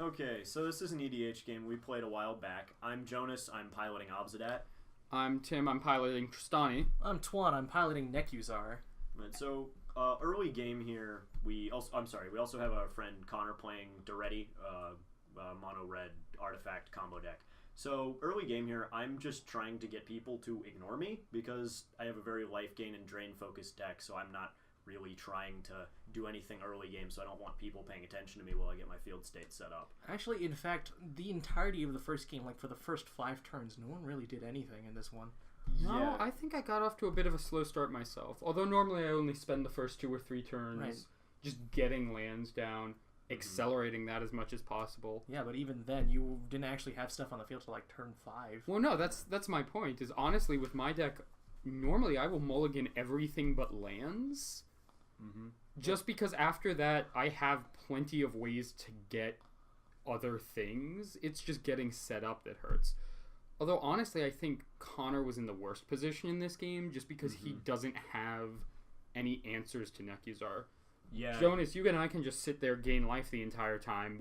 Okay, so this is an EDH game we played a while back. I'm Jonas, I'm piloting Obsidat. I'm Tim, I'm piloting Tristani. I'm Twan, I'm piloting Nekuzar. Right, so, early game here, we also have a friend Connor playing Duretti, mono red artifact combo deck. So, early game here, I'm just trying to get people to ignore me because I have a very life gain and drain focused deck, so I'm not really trying to do anything early game, so I don't want people paying attention to me while I get my field state set up. Actually, in fact, the entirety of the first game, like for the first 5 turns, no one really did anything in this one. No, I think I got off to a bit of a slow start myself. Although normally I only spend the first 2 or 3 turns just getting lands down, accelerating that as much as possible. Yeah, but even then, you didn't actually have stuff on the field till like turn 5. Well, no, that's my point, is honestly with my deck, normally I will mulligan everything but lands. Just because after that I have plenty of ways to get other things. It's just getting set up that hurts. Although honestly I think Connor was in the worst position in this game just because he doesn't have any answers to Nekuzar. Yeah. Jonas, you and I can just sit there, gain life the entire time.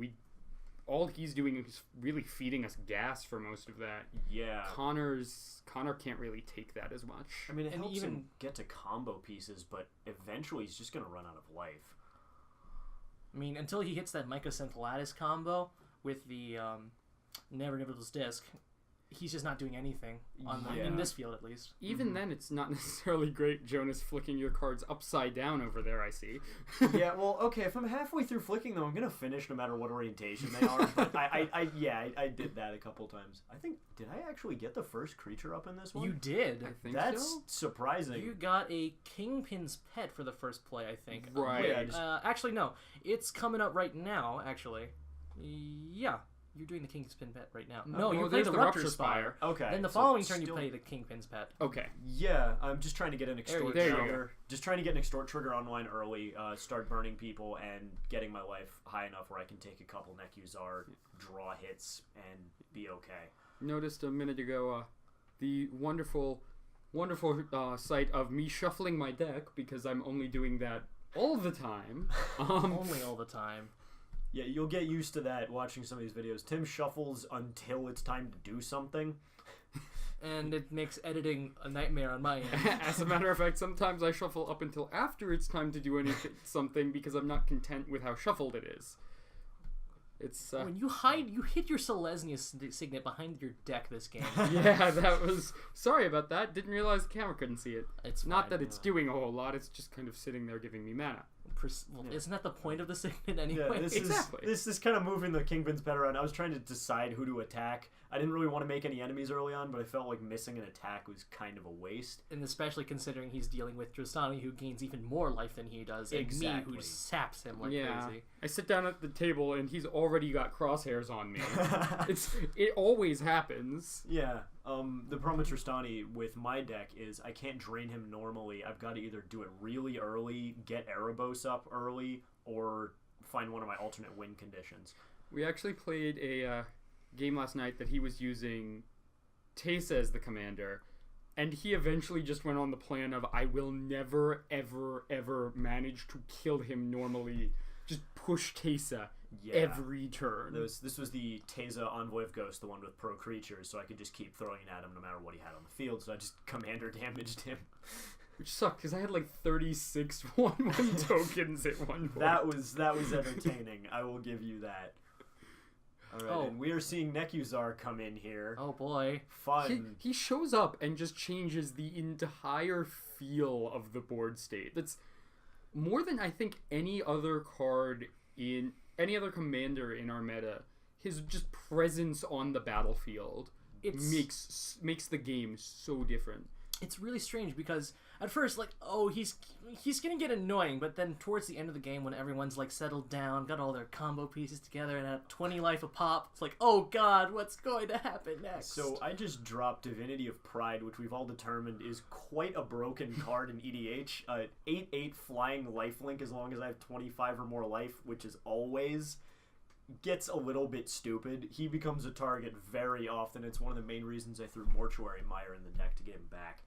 All he's doing is really feeding us gas for most of that. Yeah. Connor can't really take that as much. I mean, it helps him get to combo pieces, but eventually he's just going to run out of life. I mean, until he hits that Mycosynth Lattice combo with the Nevernivel's Disc, he's just not doing anything in this field, at least. Even then, it's not necessarily great, Jonas, flicking your cards upside down over there, I see. Yeah, well, okay, if I'm halfway through flicking them, I'm going to finish no matter what orientation they are. But I did that a couple times. I think, did I actually get the first creature up in this one? You did. I think That's surprising. You got a Kingpin's Pet for the first play, I think. Right. Actually, no. It's coming up right now, actually. Yeah. You're doing the Kingpin's Pet right now. No, you play the Rupture Spire. Okay. Then the following turn you play the Kingpin's Pet. Okay. Yeah, I'm just trying to get an extort There you trigger. Just trying to get an extort trigger online early, start burning people, and getting my life high enough where I can take a couple Nekuzar, draw hits, and be okay. Noticed a minute ago the wonderful sight of me shuffling my deck because I'm only doing that all the time. Only all the time. Yeah, you'll get used to that watching some of these videos. Tim shuffles until it's time to do something. And it makes editing a nightmare on my end. As a matter of fact, sometimes I shuffle up until after it's time to do something because I'm not content with how shuffled it is. It's when you hid your Selesnya signet behind your deck this game. Yeah, that was... Sorry about that. Didn't realize the camera couldn't see it. It's not that it's doing a whole lot, it's just kind of sitting there giving me mana. Isn't that the point of the signet anyway? Yeah, exactly. This is kind of moving the Kingpin's Pet around. I was trying to decide who to attack. I didn't really want to make any enemies early on, but I felt like missing an attack was kind of a waste. And especially considering he's dealing with Tristani, who gains even more life than he does, and me, who saps him like crazy. I sit down at the table, and he's already got crosshairs on me. It always happens. Yeah. The problem with Tristani with my deck is I can't drain him normally. I've got to either do it really early, get Erebos up early, or find one of my alternate win conditions. We actually played a game last night that he was using Teysa as the commander, and he eventually just went on the plan of I will never, ever, ever manage to kill him normally. Just push Teysa every turn. This was the Teysa Envoy of Ghost, the one with pro creatures, so I could just keep throwing at him no matter what he had on the field, so I just commander damaged him. Which sucked, because I had like 36 1/1 tokens at one point. That was entertaining. I will give you that. Alright, and we are seeing Nekuzar come in here. Oh boy. Fun. He shows up and just changes the entire feel of the board state. That's more than I think any other card in any other commander in our meta. His just presence on the battlefield makes the game so different. It's really strange because at first, like, oh, he's gonna get annoying, but then towards the end of the game when everyone's like settled down, got all their combo pieces together, and at 20 life a pop, it's like, oh god, what's going to happen next? So I just dropped Divinity of Pride, which we've all determined is quite a broken card in EDH. 8/8 flying lifelink as long as I have 25 or more life, which is always gets a little bit stupid. He becomes a target very often. It's one of the main reasons I threw Mortuary Mire in the deck to get him back.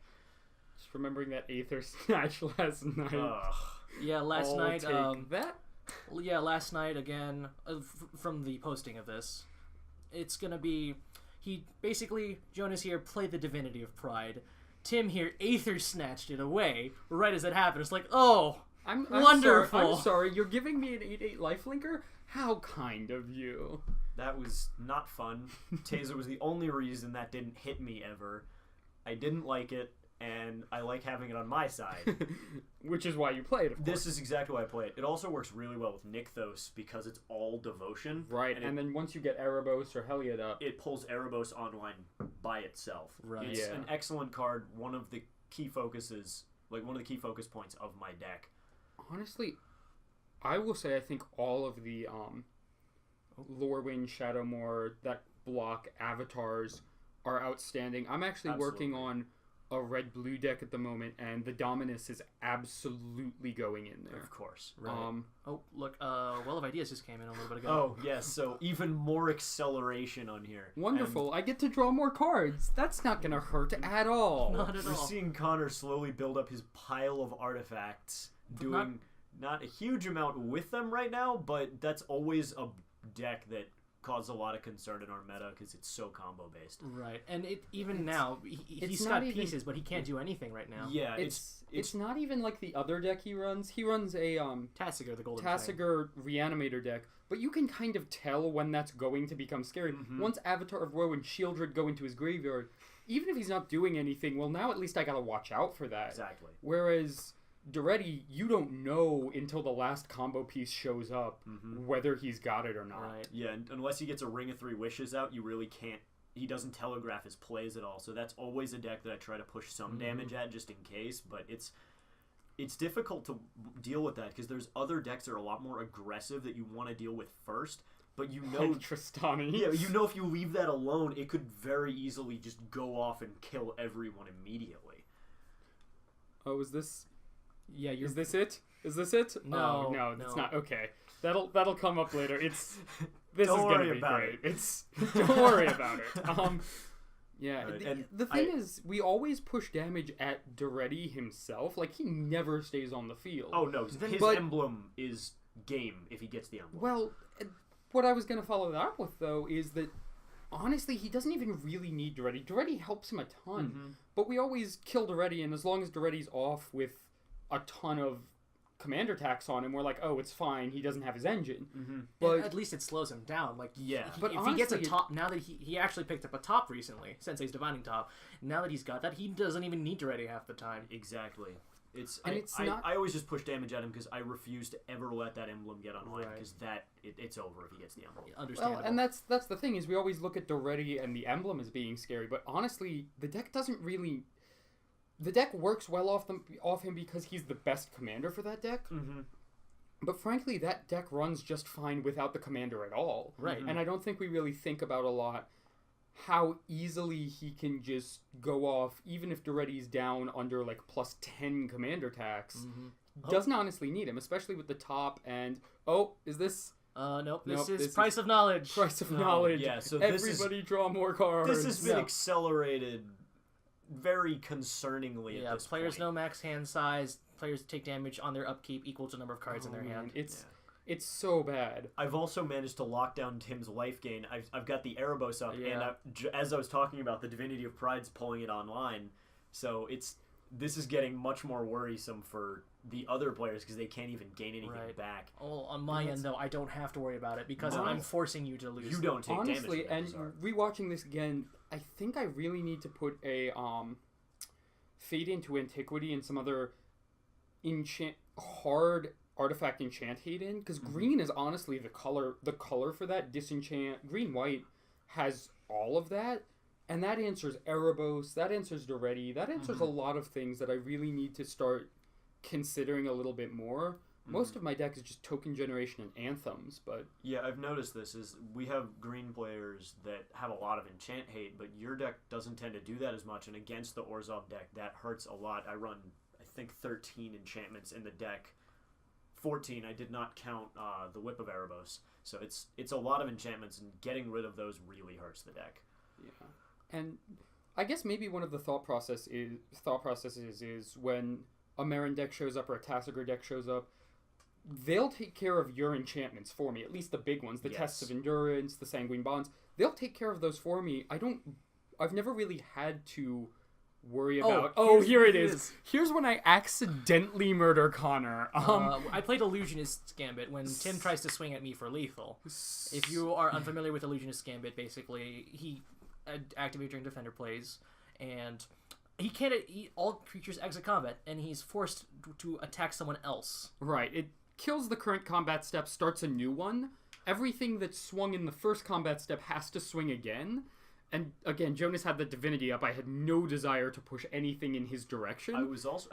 Just remembering that Aether Snatch last night. Yeah, last night. Take that. Well, yeah, last night again, from the posting of this, it's gonna be Jonas here played the Divinity of Pride. Tim here Aether snatched it away right as it happened. It's like, oh, I'm wonderful. I'm sorry. You're giving me an 8/8 lifelinker? How kind of you. That was not fun. Taser was the only reason that didn't hit me ever. I didn't like it, and I like having it on my side. Which is why you play it, of course. This is exactly why I play it. It also works really well with Nykthos because it's all devotion. Right, and then once you get Erebos or Heliod up... It pulls Erebos online by itself. Right. It's an excellent card, one of the key focuses, one of the key focus points of my deck. Honestly, I will say I think all of the Lorewind, Shadowmoor, that block avatars are outstanding. I'm actually working on a red-blue deck at the moment, and the Dominus is absolutely going in there. Of course. Right. Oh, look, Well of Ideas just came in a little bit ago. Oh, yes, so even more acceleration on here. Wonderful. I get to draw more cards. That's not going to hurt at all. Not at all. We're seeing Connor slowly build up his pile of artifacts, doing not a huge amount with them right now, but that's always a deck that caused a lot of concern in our meta because it's so combo based. Right, and now he's got pieces, but he can't do anything right now. Yeah, it's not even like the other deck he runs. He runs a Tasigur, the golden Tasigur Reanimator deck, but you can kind of tell when that's going to become scary. Once Avatar of Woe and Shieldred go into his graveyard, even if he's not doing anything, well, now at least I gotta watch out for that. Exactly. Whereas Duretti, you don't know until the last combo piece shows up whether he's got it or not. Right. Yeah, unless he gets a Ring of Three Wishes out, you really can't. He doesn't telegraph his plays at all, so that's always a deck that I try to push some damage at just in case. But it's difficult to deal with that because there's other decks that are a lot more aggressive that you want to deal with first. But you know, like Tristani. Yeah, you know if you leave that alone, it could very easily just go off and kill everyone immediately. Oh, is this? Yeah, Is this it? Is this it? No, oh, no, that's not. Okay, that'll come up later. This is Don't gonna worry be about great. it. Don't worry about it. Yeah, Right, the thing is, we always push damage at Duretti himself. Like, he never stays on the field. Oh no, his emblem is game if he gets the emblem. Well, what I was gonna follow that up with though is that honestly, he doesn't even really need Duretti. Duretti helps him a ton, but we always kill Duretti, and as long as Duretti's off with a ton of commander attacks on him, we're like, oh, it's fine, he doesn't have his engine. But at least it slows him down. Like, but if honestly, he gets a top, now that he actually picked up a top recently, Sensei's Divining Top, now that he's got that, he doesn't even need to ready half the time. Exactly. I always just push damage at him because I refuse to ever let that emblem get online because it's over if he gets the emblem. Understandable. Well, and that's the thing is we always look at Duretti and the emblem as being scary, but honestly, the deck doesn't really. The deck works well off him because he's the best commander for that deck. But frankly, that deck runs just fine without the commander at all. Right. And I don't think we really think about a lot how easily he can just go off, even if Duretti's down under like plus 10 commander attacks. Doesn't honestly need him, especially with the top and... Oh, is this... Nope. This is Price of Knowledge. Price of Knowledge. Yeah, so everybody draw more cards. This has been accelerated very concerningly at this players point. know max hand size. Players take damage on their upkeep equal to number of cards in their hand. It's so bad. I've also managed to lock down Tim's life gain. I've got the Erebos up, and as I was talking about, the Divinity of Pride's pulling it online. So this is getting much more worrisome for the other players because they can't even gain anything back. Oh, on my end though, I don't have to worry about it because I'm forcing you to lose. You don't take damage. Honestly, and rewatching this again, I think I really need to put a Fade into Antiquity and some other hard artifact enchant hate in because green is honestly the color for that. Disenchant green white has all of that, and that answers Erebos, that answers Duretti, that answers a lot of things that I really need to start considering a little bit more. Most of my deck is just token generation and anthems, but... Yeah, I've noticed this, is we have green players that have a lot of enchant hate, but your deck doesn't tend to do that as much, and against the Orzhov deck, that hurts a lot. I run, I think, 13 enchantments in the deck. 14, I did not count the Whip of Erebos. So it's a lot of enchantments, and getting rid of those really hurts the deck. Yeah. And I guess maybe one of the thought processes is when a Marin deck shows up or a Tasigur deck shows up, they'll take care of your enchantments for me, at least the big ones, the tests of endurance, the sanguine bonds. They'll take care of those for me. I've never really had to worry about. Here it is. Here's when I accidentally murder Connor. I played Illusionist Gambit when Tim tries to swing at me for lethal. If you are unfamiliar with Illusionist Gambit, basically he activates during Defender plays, and he can't eat all creatures exit combat, and he's forced to attack someone else. Right. It kills the current combat step, starts a new one. Everything that swung in the first combat step has to swing again. And again, Jonas had the divinity up. I had no desire to push anything in his direction. I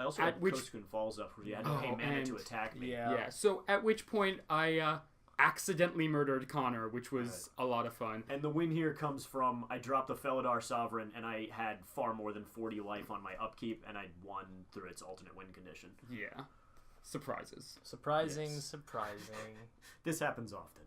also had Koskun Falls up, where you had to pay mana to attack me. Yeah. So at which point I accidentally murdered Connor, which was a lot of fun. And the win here comes from I dropped the Felidar Sovereign, and I had far more than 40 life on my upkeep, and I won through its alternate win condition. Yeah. Surprises. Surprising. This happens often.